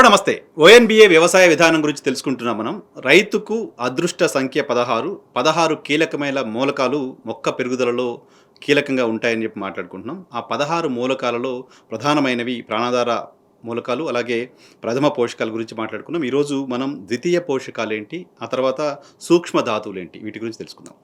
Hello నమస్తే. ONBA వ్యవసాయ విధానం గురించి తెలుసుకుంటున్నాం మనం. రైతుకు అదృష్ట సంఖ్య 16. 16 కీలకమైన మూలకాలు మొక్క పెరుగుదలలో కీలకంగా ఉంటాయని చెప్పి మాట్లాడుకుంటున్నాం. ఆ 16 మూలకాలలో ప్రధానమైనవి ప్రాణాధార మూలకాలు, అలాగే ప్రథమ పోషకాల గురించి మాట్లాడుకున్నాం. ఈరోజు మనం ద్వితీయ పోషకాలేంటి, ఆ తర్వాత సూక్ష్మ ధాతువులేంటి వీటి గురించి తెలుసుకుందాం.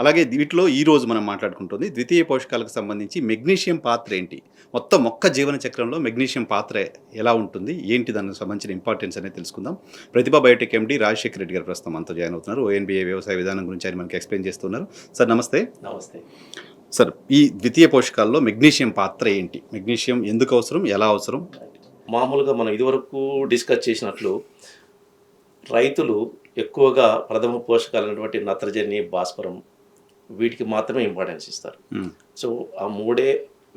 అలాగే వీటిలో ఈరోజు మనం మాట్లాడుకుంటుంది ద్వితీయ పోషకాలకు సంబంధించి మెగ్నీషియం పాత్ర ఏంటి, మొత్తం మొక్క జీవన చక్రంలో మెగ్నీషియం పాత్ర ఎలా ఉంటుంది, ఏంటి దానికి సంబంధించిన ఇంపార్టెన్స్ అనేది తెలుసుకుందాం. ప్రతిభ బయోటెక్ ఎండి రాజశేఖర్ రెడ్డి గారు ప్రస్తుతం మనతో జాయిన్ అవుతున్నారు. ఓఎన్బిఏ వ్యవసాయ విధానం గురించి ఆయన మనకి ఎక్స్ప్లెయిన్ చేస్తున్నారు. సార్ నమస్తే. నమస్తే సార్, ఈ ద్వితీయ పోషకాల్లో మెగ్నీషియం పాత్ర ఏంటి, మెగ్నీషియం ఎందుకు అవసరం, ఎలా అవసరం? మామూలుగా మనం ఇదివరకు డిస్కస్ చేసినట్లు రైతులు ఎక్కువగా ప్రథమ పోషకాలైనటువంటి నత్రజని, భాస్వరం వీటికి మాత్రమే ఇంపార్టెన్స్ ఇస్తారు. సో ఆ మూడే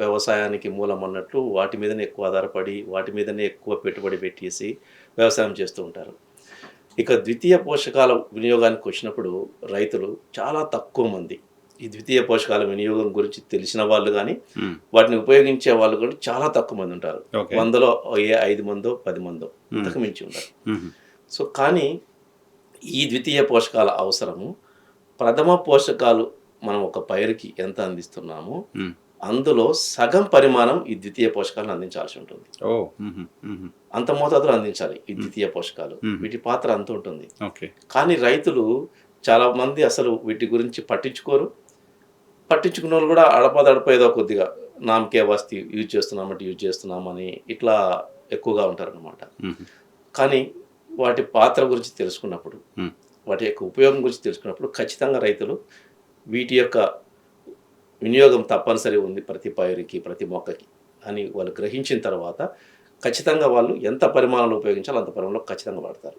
వ్యవసాయానికి మూలం అన్నట్లు వాటి మీదనే ఎక్కువ ఆధారపడి వాటి మీదనే ఎక్కువ పెట్టుబడి పెట్టేసి వ్యవసాయం చేస్తూ ఉంటారు. ఇక ద్వితీయ పోషకాల వినియోగానికి వచ్చినప్పుడు రైతులు చాలా తక్కువ మంది ఈ ద్వితీయ పోషకాల వినియోగం గురించి తెలిసిన వాళ్ళు కానీ వాటిని ఉపయోగించే వాళ్ళు కూడా చాలా తక్కువ మంది ఉంటారు. 100లో 5 మందో 10 మందో ఇంతకు మించి ఉంటారు. సో కానీ ఈ ద్వితీయ పోషకాల అవసరము ప్రథమ పోషకాలు మనం ఒక పైరుకి ఎంత అందిస్తున్నామో అందులో సగం పరిమాణం ఈ ద్వితీయ పోషకాలను అందించాల్సి ఉంటుంది. అంత మోతాదులో అందించాలి ఈ ద్వితీయ పోషకాలు. వీటి పాత్ర అంత ఉంటుంది. కానీ రైతులు చాలా మంది అసలు వీటి గురించి పట్టించుకున్న వాళ్ళు కూడా అడపదడప ఏదో కొద్దిగా నామకే వస్తీ యూజ్ చేస్తున్నామని ఇట్లా ఎక్కువగా ఉంటారనమాట. కానీ వాటి పాత్ర గురించి తెలుసుకున్నప్పుడు, వాటి యొక్క ఉపయోగం గురించి తెలుసుకున్నప్పుడు ఖచ్చితంగా రైతులు వీటి యొక్క వినియోగం తప్పనిసరి ఉంది ప్రతి పైరుకి, ప్రతి మొక్కకి అని వాళ్ళు గ్రహించిన తర్వాత ఖచ్చితంగా వాళ్ళు ఎంత పరిమాణంలో ఉపయోగించాలో అంత పరిమాణంలో ఖచ్చితంగా వాడతారు.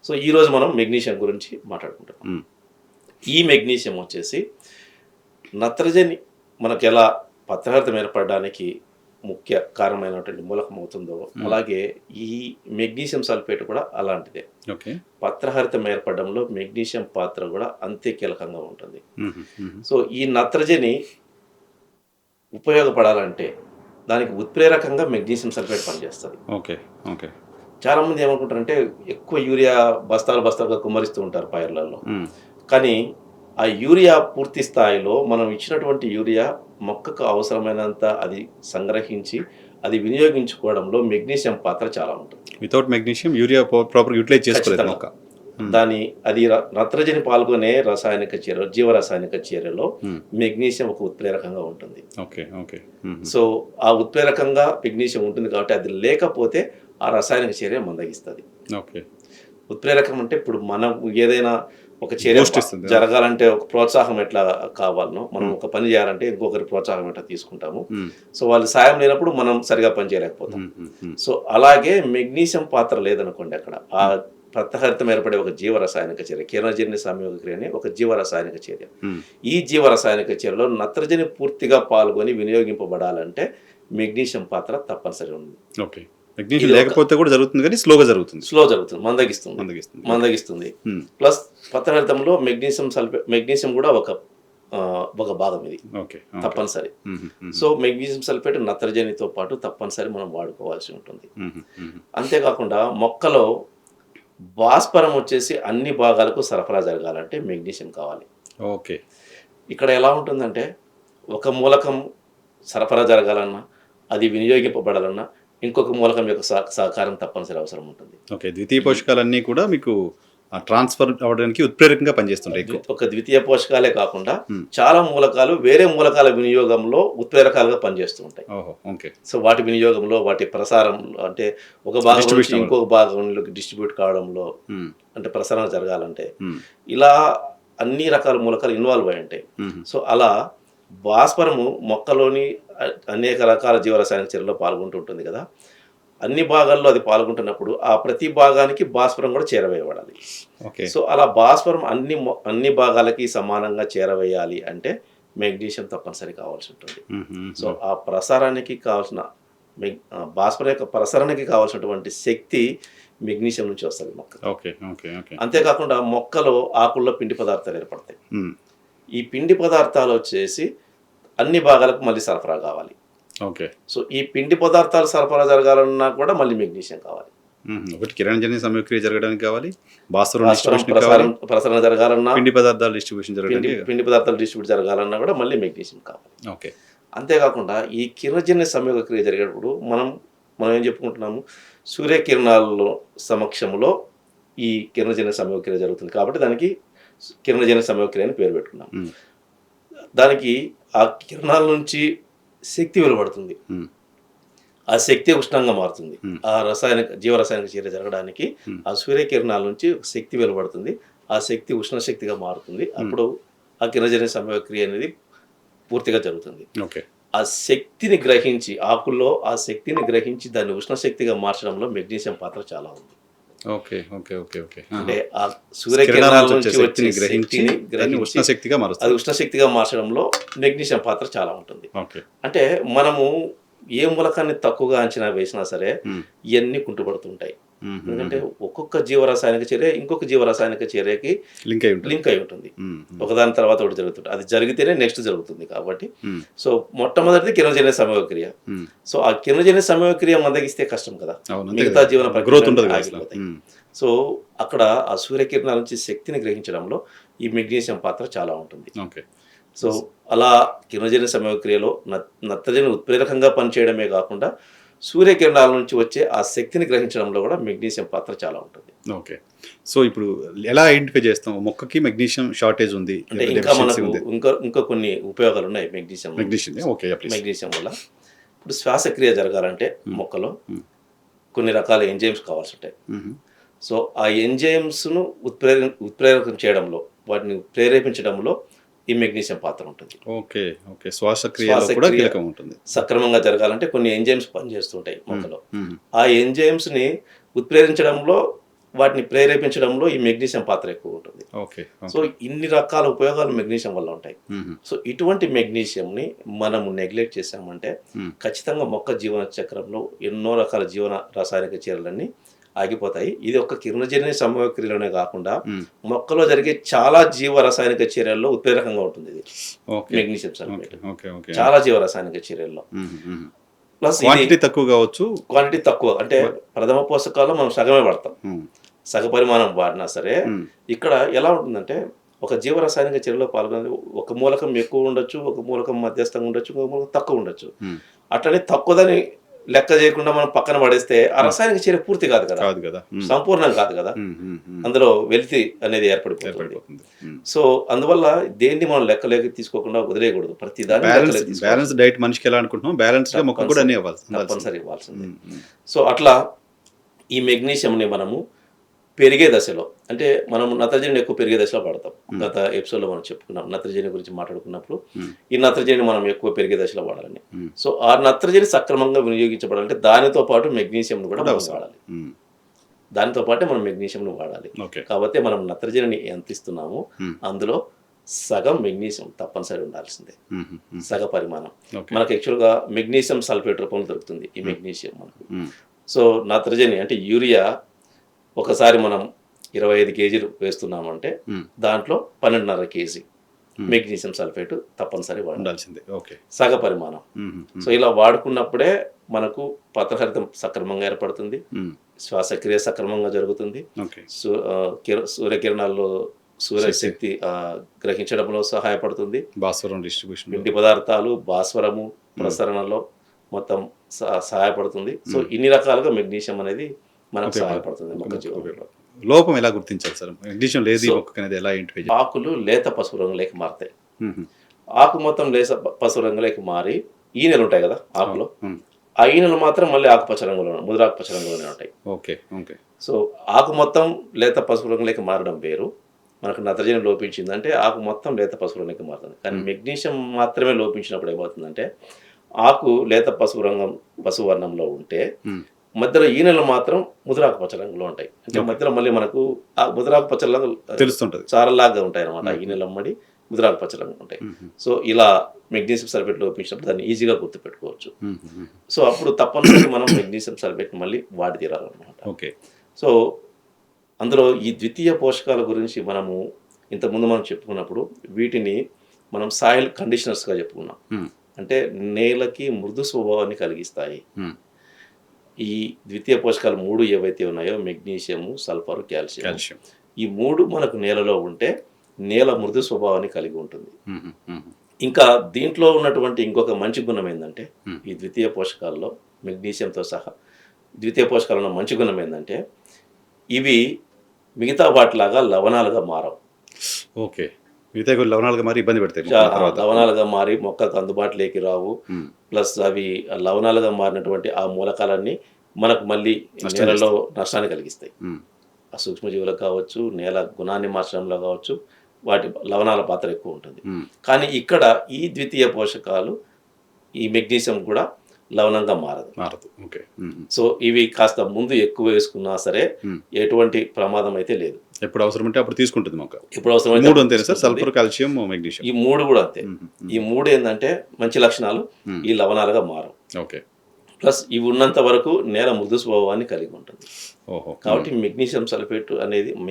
సో ఈరోజు మనం మెగ్నీషియం గురించి మాట్లాడుకుంటున్నాం. ఈ మెగ్నీషియం వచ్చేసి నత్రజని మనకు ఎలా పత్రహరితం ఏర్పడడానికి ముఖ్య కారణమైనటువంటి మూలకం అవుతుందో అలాగే ఈ మెగ్నీషియం సల్ఫేట్ కూడా అలాంటిదే. పత్రహరితం ఏర్పడడంలో మెగ్నీషియం పాత్ర కూడా అంతే కీలకంగా ఉంటుంది. సో ఈ నత్రజని ఉపయోగపడాలంటే దానికి ఉత్ప్రేరకంగా మెగ్నీషియం సల్ఫేట్ పనిచేస్తుంది. చాలా మంది ఏమనుకుంటారంటే ఎక్కువ యూరియా బస్తాలుగా కుమ్మరిస్తూ ఉంటారు పైర్లలో. కానీ ఆ యూరియా పూర్తి స్థాయిలో మనం ఇచ్చినటువంటి యూరియా మొక్కకు అవసరమైనంత అది సంగ్రహించి అది వినియోగించుకోవడంలో మెగ్నీషియం పాత్ర చాలా ఉంటుంది. Without magnesium urea proper utilise చేసుకోలేదు మొక్క. అది నత్రజని పాల్గొనే రసాయనిక చర్య, జీవరసాయనిక చర్యలో మెగ్నీషియం ఒక ఉత్ప్రేరకంగా ఉంటుంది. సో ఆ ఉత్ప్రేరకంగా మెగ్నీషియం ఉంటుంది కాబట్టి అది లేకపోతే ఆ రసాయనిక చర్య మందగిస్తుంది. ఉత్ప్రేరకం అంటే ఇప్పుడు మనం ఏదైనా ఒక చర్య జరగాలంటే ఒక ప్రోత్సాహం ఎట్లా కావాలనో, మనం ఒక పని చేయాలంటే ఇంకొకరి ప్రోత్సాహం ఎట్లా తీసుకుంటాము. సో వాళ్ళు సాయం లేనప్పుడు మనం సరిగా పని చేయలేకపోతాం. సో అలాగే మెగ్నీషియం పాత్ర లేదనుకోండి, అక్కడ ఆ పత్రహరితం ఏర్పడే ఒక జీవరసాయనిక చర్య, కిరణజన్య సంయోగ క్రియ అనే ఒక జీవరసాయనిక చర్య. ఈ జీవరసాయనిక చర్యలో నత్రజని పూర్తిగా పాల్గొని వినియోగింపబడాలంటే మెగ్నీషియం పాత్ర తప్పనిసరి ఉంది. లేకపోతే కూడా జరుగుతుంది, కానీ స్లో జరుగుతుంది, మందగిస్తుంది. ప్లస్ పత్రహరితంలో మెగ్నీషియం కూడా ఒక భాగం ఇది తప్పనిసరి. సో మెగ్నీషియం సల్ఫేట్ నత్రజనితో పాటు తప్పనిసరి మనం వాడుకోవాల్సి ఉంటుంది. అంతేకాకుండా మొక్కలో భాస్వరం వచ్చేసి అన్ని భాగాలకు సరఫరా జరగాలంటే మెగ్నీషియం కావాలి. ఇక్కడ ఎలా ఉంటుందంటే ఒక మూలకం సరఫరా జరగాలన్నా, అది వినియోగింపబడాలన్నా ఇంకొక మూలకం యొక్క సహకారం తప్పనిసరి అవసరం ఉంటుంది. ద్వితీయ పోషకాలన్నీ కూడా మీకు ట్రాన్స్ఫర్ అవడానికి ఉత్ప్రేరకంగా పనిచేస్తుంటాయి. ఒక ద్వితీయ పోషకాలే కాకుండా చాలా మూలకాలు వేరే మూలకాల వినియోగంలో ఉత్ప్రేరకాలుగా పనిచేస్తూ ఉంటాయి. సో వాటి వినియోగంలో, వాటి ప్రసారం అంటే ఒక భాగం నుంచి ఇంకొక భాగంలోకి డిస్ట్రిబ్యూట్ కావడంలో, అంటే ప్రసారం జరగాలంటే ఇలా అన్ని రకాల మూలకాలు ఇన్వాల్వ్ అయి ఉంటాయి. సో అలా భాస్వరము మొక్కలోని అనేక రకాల జీవరసాయనిక చర్యలో పాల్గొంటూ ఉంటుంది కదా. అన్ని భాగాల్లో అది పాల్గొంటున్నప్పుడు ఆ ప్రతి భాగానికి భాస్వరం కూడా చేరవేయబడాలి. సో అలా భాస్వరం అన్ని భాగాలకి సమానంగా చేరవేయాలి అంటే మెగ్నీషియం తప్పనిసరి కావాల్సి ఉంటుంది. సో ఆ ప్రసారానికి కావాల్సిన భాస్వరం యొక్క ప్రసరణకి కావాల్సినటువంటి శక్తి మెగ్నీషియం నుంచి వస్తుంది మొక్క. అంతేకాకుండా మొక్కలో ఆకుల్లో పిండి పదార్థాలు ఏర్పడతాయి. ఈ పిండి పదార్థాలు వచ్చేసి అన్ని భాగాలకు మళ్ళీ సరఫరా కావాలి. సో ఈ పిండి పదార్థాలు సరఫరా జరగాలన్నా కూడా మళ్ళీ మెగ్నీషియం కావాలి. ఒకటి కిరణజన్య సమయక్రియ జరగడానికి కావాలి, భాస్వరం భాస్వరం డిస్ట్రిబ్యూషన్ కావాలి, ప్రసరణ జరగాలన్నా, పిండి పదార్థాల డిస్ట్రిబ్యూషన్ పిండి జరగడానికి. పిండి పదార్థాలు డిస్ట్రిబ్యూట్ జరగాలన్నా కూడా మళ్ళీ మెగ్నీషియం కావాలి. ఓకే. అంతేకాకుండా ఈ కిరణజన్య సంయోగ క్రియ జరిగేటప్పుడు మనం ఏం చెప్పుకుంటున్నాము, సూర్యకిరణాల సమక్షంలో ఈ కిరణజన్య సంయోగ క్రియ జరుగుతుంది కాబట్టి దానికి కిరణజన్య సంయోగ క్రియ అని పేరు పెట్టుకున్నాం. దానికి ఆ కిరణాల నుంచి శక్తి వెలువడుతుంది, ఆ శక్తి ఉష్ణంగా మారుతుంది. ఆ జీవరసాయనిక చర్య జరగడానికి ఆ సూర్యకిరణాల నుంచి శక్తి వెలువడుతుంది, ఆ శక్తి ఉష్ణశక్తిగా మారుతుంది. అప్పుడు ఆ కిరణజన్య సంయోగ క్రియ అనేది పూర్తిగా జరుగుతుంది. ఓకే. ఆ శక్తిని గ్రహించి, ఆకుల్లో ఆ శక్తిని గ్రహించి దాన్ని ఉష్ణశక్తిగా మార్చడంలో మెగ్నీషియం పాత్ర చాలా ఉంది. Okay okay okay okay. అంటే ఆ సూర్యకిరణాల నుంచి వచ్చే శక్తిని గ్రహించి ఉష్ణశక్తిగా మారుస్తుంది. అది ఉష్ణశక్తిగా మార్చడంలో మెగ్నీషియం పాత్ర చాలా ఉంటుంది. ఓకే. అంటే మనము ఏ మూలకాన్ని తక్కువగా అంచనా వేసినా సరే ఇవన్నీ కుంటుపడుతుంటాయి. ఎందుకంటే ఒక్కొక్క జీవరసాయనిక చర్య ఇంకొక జీవరసాయనిక చర్యకి లింక్ అయి ఉంటుంది. ఒకదాని తర్వాత ఒకటి జరుగుతుంది, అది జరిగితేనే నెక్స్ట్ జరుగుతుంది. కాబట్టి సో మొట్టమొదటిది కిరణజన్య సంయోగ క్రియ. సో ఆ కిరణజన్య సంయోగ క్రియ మందగిస్తే కష్టం కదా, మిగతా జీవన ప్రక్రియ ఆగిపోతాయి. సో అక్కడ ఆ సూర్యకిరణాల నుంచి శక్తిని గ్రహించడంలో ఈ మెగ్నీషియం పాత్ర చాలా ఉంటుంది. సో అలా కిరణజన్య సంయోగ క్రియలో నత్రజని ఉత్ప్రేరకంగా పనిచేయడమే కాకుండా సూర్యకిరణాల నుంచి వచ్చే ఆ శక్తిని గ్రహించడంలో కూడా మెగ్నీషియం పాత్ర చాలా ఉంటుంది. ఓకే. సో ఇప్పుడు ఎలా ఐడెంటిఫై చేస్తాం మొక్కకి మెగ్నీషియం షార్టేజ్ ఉంది అంటే ఇంకా మనకు ఇంకా కొన్ని ఉపయోగాలు ఉన్నాయి మెగ్నీషియం వల్ల. ఇప్పుడు శ్వాసక్రియ జరగాలంటే మొక్కలో కొన్ని రకాల ఎంజైమ్స్ కావాల్సి ఉంటాయి. సో ఆ ఎంజైమ్స్ను ఉత్ప్రేరకం చేయడంలో, వాటిని ప్రేరేపించడంలో ఈ మెగ్నీషియం పాత్ర ఉంటుంది. Okay okay. శ్వాసక్రియ కూడా కీలకం ఉంటుంది. సక్రమంగా జరగాలంటే కొన్ని ఎంజైమ్స్ పనిచేస్తుంటాయి మొక్కలో. ఆ ఎంజైమ్స్ ని ఉత్ప్రేరించడంలో, వాటిని ప్రేరేపించడంలో ఈ మెగ్నీషియం పాత్ర ఎక్కువ ఉంటుంది. సో ఇన్ని రకాల ఉపయోగాలు మెగ్నీషియం వల్ల ఉంటాయి. సో ఇటువంటి మెగ్నీషియంని మనము నెగ్లెక్ట్ చేసామంటే ఖచ్చితంగా మొక్క జీవన చక్రంలో ఎన్నో రకాల జీవన రాసాయనిక చర్యలన్నీ ఆగిపోతాయి. ఇది ఒక కిరణజన్య సంయోగ క్రియలోనే కాకుండా మొక్కలో జరిగే చాలా జీవ రసాయనిక చర్యల్లో ఉత్ప్రేరకంగా ఉంటుంది ఇది మెగ్నీషియం సల్ఫేట్. చాలా జీవ రసాయనిక చర్యల్లో ప్లస్ క్వాంటిటీ తక్కువ కావచ్చు, క్వాంటిటీ తక్కువ అంటే ప్రథమ పోషకాల్లో మనం సగమే వాడతాం, సగ పరిమాణం వాడినా సరే ఇక్కడ ఎలా ఉంటుందంటే ఒక జీవ రసాయనిక చర్యలో పాల్గొనే ఒక మూలకం ఎక్కువ ఉండొచ్చు, ఒక మూలకం మధ్యస్థంగా ఉండొచ్చు, ఒక మూలకం తక్కువ ఉండొచ్చు. అట్లనే తక్కువదని లెక్క చేయకుండా మనం పక్కన పడేస్తే ఆ రసాయనిక చర్య పూర్తి కాదు కదా, సంపూర్ణం కాదు కదా, అందులో వెలితి అనేది ఏర్పడిపోతుంది. సో అందువల్ల దేన్ని మనం లెక్కలేక తీసుకోకుండా వదిలేయకూడదు, ప్రతి దాన్ని బ్యాలెన్స్ డైట్ మనిషికి ఎలా అనుకుంటున్నాం బ్యాలెన్స్ గా మొక్క కూడా తప్పనిసరి ఇవ్వాల్సింది. సో అట్లా ఈ మెగ్నీషియంని మనము పెరిగే దశలో, అంటే మనం నత్రజని ఎక్కువ పెరిగే దశలో వాడతాం. గత ఎపిసోడ్లో మనం చెప్పుకున్నాం నత్రజని గురించి మాట్లాడుకున్నప్పుడు ఈ నత్రజని మనం ఎక్కువ పెరిగే దశలో వాడాలని. సో ఆ నత్రజని సక్రమంగా వినియోగించబడాలంటే దానితో పాటు మెగ్నీషియం కూడా వాడాలి, దానితో పాటే మనం మెగ్నీషియం వాడాలి. కాబట్టి మనం నత్రజనిని ఎంత ఇస్తున్నామో అందులో సగం మెగ్నీషియం తప్పనిసరి ఉండాల్సిందే, సగ పరిమాణం. మనకు యాక్చువల్గా మెగ్నీషియం సల్ఫేట్ రూపంలో దొరుకుతుంది ఈ మెగ్నీషియం మనకు. సో నత్రజని అంటే యూరియా ఒకసారి మనం 25 కేజీలు వేస్తున్నామంటే దాంట్లో 12.5 కేజీ మెగ్నీషియం సల్ఫేట్ తప్పనిసరి వాడాల్సిందే, సగ పరిమాణం. సో ఇలా వాడుకున్నప్పుడే మనకు పత్రహరితం సక్రమంగా ఏర్పడుతుంది, శ్వాసక్రియ సక్రమంగా జరుగుతుంది, సూర్యకిరణాల్లో సూర్యశక్తి గ్రహించడంలో సహాయపడుతుంది, భాస్వరం డిస్ట్రిబ్యూషన్, పిండి పదార్థాలు భాస్వరము ప్రసరణలో మొత్తం సహాయపడుతుంది. సో ఇన్ని రకాలుగా మెగ్నీషియం అనేది మనకు సహాయపడుతుంది మొక్క జీవనంలో. లోపం ఎలా గుర్తించాలి సార్? మెగ్నీషియం లేదు మొక్కకి ఎలా ఐడెంటిఫై చేయాలి? ఆకులు లేత పసుపు రంగులోకి మారుతాయి. ఆకు మొత్తం లేత పసుపు రంగులోకి మారి ఈనెలు ఉంటాయి కదా ఆకులో, ఆ ఈనెలు మాత్రం మళ్ళీ ఆకుపచ్చ రంగులో ముదురాకుపచ్చ రంగులోనే ఉంటాయి. సో ఆకు మొత్తం లేత పసుపు రంగులోకి మారడం వేరు, మనకు నత్రజని లోపించిందంటే ఆకు మొత్తం లేత పసుపు రంగులోకి మారుతుంది. కానీ మెగ్నీషియం మాత్రమే లోపించినప్పుడు ఏమవుతుందంటే ఆకు లేత పసుపు వర్ణంలో ఉంటే మధ్యలో ఈనెలు మాత్రం ముదురాకు పచ్చ రంగులో ఉంటాయి. అంటే మధ్యలో మళ్ళీ మనకు ఆ ముదురాకు పచ్చలాగా తెలుస్తుంటుంది, చారలాగా ఉంటాయి అన్నమాట. ఈనెలు అమ్మడి ముదురాకు పచ్చ రంగు ఉంటాయి. సో ఇలా మెగ్నీషియం సల్ఫేట్ లోపించినప్పుడు దాన్ని ఈజీగా గుర్తుపెట్టుకోవచ్చు. సో అప్పుడు తప్పనిసరి మనం మెగ్నీషియం సల్ఫేట్ మళ్ళీ వాడి తీరాలన్నమాట. సో అందులో ఈ ద్వితీయ పోషకాల గురించి మనము ఇంతకుముందు మనం చెప్పుకున్నప్పుడు వీటిని మనం సాయిల్ కండిషనర్స్గా చెప్పుకున్నాం. అంటే నేలకి మృదు స్వభావాన్ని కలిగిస్తాయి. ఈ ద్వితీయ పోషకాలు 3 ఏవైతే ఉన్నాయో మెగ్నీషియము, సల్ఫర్, కాల్షియం. కాల్షియం. ఈ 3 మనకు నేలలో ఉంటే నేల మృదు స్వభావాన్ని కలిగి ఉంటుంది. ఇంకా దీంట్లో ఉన్నటువంటి ఇంకొక మంచి గుణం ఏంటంటే ఈ ద్వితీయ పోషకాల్లో మెగ్నీషియంతో సహా ద్వితీయ పోషకాలలో మంచి గుణం ఏంటంటే ఇవి మిగతా వాటిలాగా లవణాలుగా మారవు. ఓకే. మిగతా లవణాలుగా మారి ఇబ్బంది పెడతాయి మొక్కల తర్వాత. లవణాలుగా మారి మొక్కకు అందుబాటులోకి రావు. ప్లస్ అవి లవణాలుగా మారినటువంటి ఆ మూలకాలన్నీ మనకు మళ్ళీ నేలలో నష్టాన్ని కలిగిస్తాయి. ఆ సూక్ష్మజీవులకు కావచ్చు, నేల గుణాన్ని మార్చడంలో కావచ్చు, వాటి లవణాల పాత్ర ఎక్కువ ఉంటుంది. కానీ ఇక్కడ ఈ ద్వితీయ పోషకాలు ఈ మెగ్నీషియం కూడా లవణంగా మారదు. ఓకే. సో ఇవి కాస్త ముందు ఎక్కువ వేసుకున్నా సరే ఎటువంటి ప్రమాదం అయితే లేదు. ఎప్పుడు అవసరం ఉంటే అప్పుడు తీసుకుంటుంది మొక్క. ఎప్పుడు అవసరం మూడు అంతేనా సార్? Sulphur, calcium, magnesium. ఈ 3 కూడా అంతే. ఈ 3 ఏంటంటే మంచి లక్షణాలు ఈ లవణాలుగా మారవు. ఓకే. ప్లస్ ఇవి ఉన్నంత వరకు నేల మృదు స్వభావాన్ని కలిగి ఉంటుంది. కాబట్టి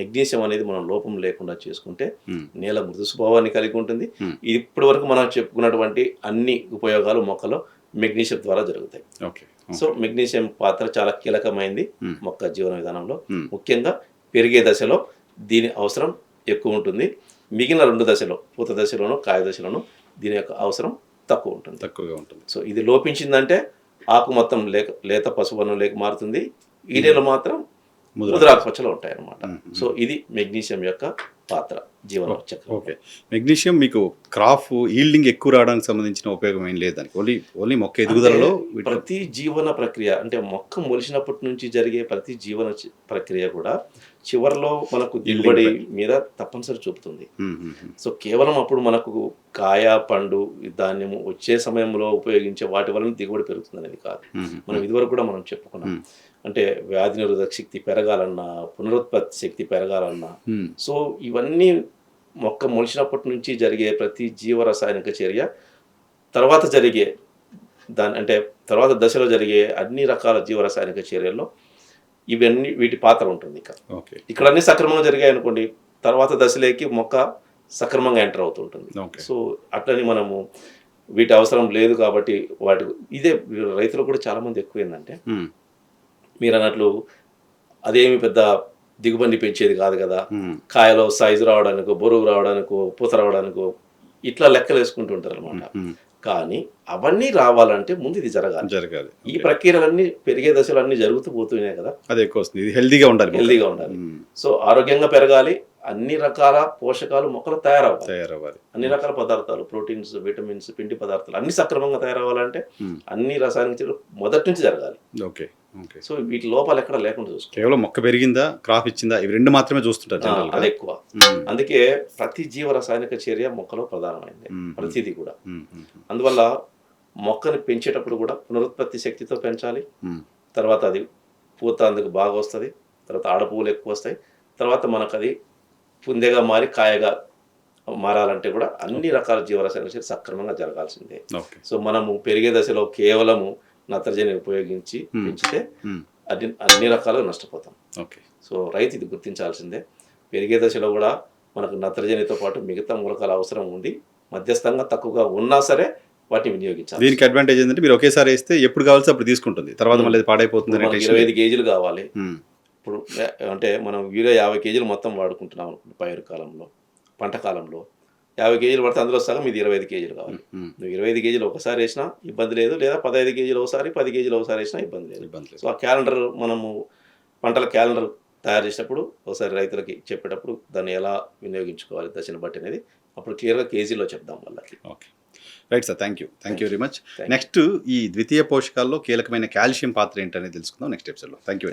మెగ్నీషియం అనేది మనం లోపం లేకుండా చేసుకుంటే నేల మృదు స్వభావాన్ని కలిగి ఉంటుంది. ఇప్పటి వరకు మనం చెప్పుకున్నటువంటి అన్ని ఉపయోగాలు మొక్కలో మెగ్నీషియం ద్వారా జరుగుతాయి. సో మెగ్నీషియం పాత్ర చాలా కీలకమైంది మొక్క జీవన విధానంలో. ముఖ్యంగా పెరిగే దశలో దీని అవసరం ఎక్కువ ఉంటుంది. మిగిలిన 2 దశలో, పూత దశలోను కాయ దశలోను దీని యొక్క అవసరం తక్కువగా ఉంటుంది. సో ఇది లోపించిందంటే ఆకు మొత్తం లేత పసుపు లేక మారుతుంది. ఈడేలు మాత్రం ముద్రాకుపచ్చలో ఉంటాయి అన్నమాట. సో ఇది మెగ్నీషియం యొక్క పాత్ర జీవన చక్రం. ఓకే. మెగ్నీషియం మీకు క్రాప్ ఈల్డింగ్ ఎక్కువ రావడానికి సంబంధించిన ఉపయోగం ఏం లేదు దానికి. ఓన్లీ మొక్క ఎదుగుదలలో ప్రతి జీవన ప్రక్రియ అంటే మొక్క మొలిచినప్పటి నుంచి జరిగే ప్రతి జీవన ప్రక్రియ కూడా చివరిలో మనకు దిగుబడి మీద తప్పనిసరి చూపుతుంది. సో కేవలం అప్పుడు మనకు కాయ, పండు, ధాన్యము వచ్చే సమయంలో ఉపయోగించే వాటి వలన దిగుబడి పెరుగుతుంది అనేది కాదు. మనం ఇదివరకు కూడా మనం చెప్పుకున్నాం. అంటే వ్యాధి నిరోధక శక్తి పెరగాలన్నా, పునరుత్పత్తి శక్తి పెరగాలన్నా, సో ఇవన్నీ మొక్క మొలిచినప్పటి నుంచి జరిగే ప్రతి జీవరసాయనిక చర్య తర్వాత జరిగే తర్వాత దశలో జరిగే అన్ని రకాల జీవరసాయనిక చర్యల్లో వీటి పాత్ర ఉంటుంది. ఇక్కడ అన్ని సక్రమంగా జరిగాయి అనుకోండి, తర్వాత దశలోకి మొక్క సక్రమంగా ఎంటర్ అవుతుంటుంది. సో అట్లని మనము వీటి అవసరం లేదు కాబట్టి ఇదే రైతులు కూడా చాలా మంది ఎక్కువ ఏంటంటే మీరు అన్నట్లు అదేమి పెద్ద దిగుబడి పెంచేది కాదు కదా, కాయలో సైజు రావడానికో, బరువు రావడానికో, పూత రావడానికో ఇట్లా లెక్కలు వేసుకుంటుంటారు అనమాట. కానీ అవన్నీ రావాలంటే ముందు ఇది జరగాలి. ఈ ప్రక్రియలన్నీ పెరిగే దశలు అన్ని జరుగుతూ పోతున్నాయి కదా, అది ఎక్కువ వస్తుంది. ఇది హెల్దీగా ఉండాలి. సో ఆరోగ్యంగా పెరగాలి, అన్ని రకాల పోషకాలు మొక్కలు తయారవ్వాలి, అన్ని రకాల పదార్థాలు, ప్రోటీన్స్, విటమిన్స్, పిండి పదార్థాలు అన్ని సక్రమంగా తయారవ్వాలంటే అన్ని రసాయనిక చర్యలు మొదటి నుంచి జరగాలి. సో వీటి లోపాలు ఎక్కడ లేకుండా చూసుకోవాలి. కేవలం మొక్క పెరిగిందా, క్రాప్ ఇచ్చిందా, ఇవి 2 మాత్రమే చూస్తుంటారు. అది ఎక్కువ. అందుకే ప్రతి జీవ రసాయనిక చర్య మొక్కలో ప్రధానమైంది, ప్రతిదీ కూడా. అందువల్ల మొక్కని పెంచేటప్పుడు కూడా పునరుత్పత్తి శక్తితో పెంచాలి. తర్వాత అది పూత అందుకు బాగా వస్తుంది, తర్వాత ఆడపువ్వులు ఎక్కువ వస్తాయి, తర్వాత మనకు అది పుందెగా మారి కాయగా మారాలంటే కూడా అన్ని రకాల జీవరసాయనిక చర్య సక్రమంగా జరగాల్సిందే. సో మనము పెరిగే దశలో కేవలము నత్రజని ఉపయోగించి పెంచితే అన్ని రకాలుగా నష్టపోతాం. సో రైతు ఇది గుర్తించాల్సిందే. పెరిగే దశలో కూడా మనకు నత్రజనితో పాటు మిగతా మూలకాల అవసరం ఉంది. మధ్యస్థంగా తక్కువగా ఉన్నా సరే వాటిని వినియోగించాలి. దీనికి అడ్వాంటేజ్ ఏంటంటే మీరు ఒకేసారి వేస్తే ఎప్పుడు కావాల్సి అప్పుడు తీసుకుంటుంది, తర్వాత మళ్ళీ పాడైపోతుంది. 25 కేజీలు కావాలి ఇప్పుడు అంటే మనం యూరియా 50 కేజీలు మొత్తం వాడుకుంటున్నాం అనుకుంటు పైరు కాలంలో, పంట కాలంలో 50 కేజీలు పడితే అందులో సగం ఇది 25 కేజీలు కావాలి. నువ్వు 25 కేజీలు ఒకసారి వేసినా ఇబ్బంది లేదు, లేదా 15 కేజీలు ఒకసారి, 10 కేజీలు ఒకసారి వేసినా ఇబ్బంది లేదు. సో ఆ క్యాలెండర్ మనము పంటల క్యాలెండర్ తయారు చేసినప్పుడు ఒకసారి రైతులకి చెప్పేటప్పుడు దాన్ని ఎలా వినియోగించుకోవాలి దశను బట్టి అనేది అప్పుడు క్లియర్గా కేజీలో చెప్దాం వాళ్ళకి. Okay, right sir, thank you very much. Next ఈ ద్వితీయ పోషకాల్లో కీలకమైన కాల్షియం పాత్ర ఏంటనేది తెలుసుకుందాం నెక్స్ట్ ఎపిసోడ్లో. Thank you.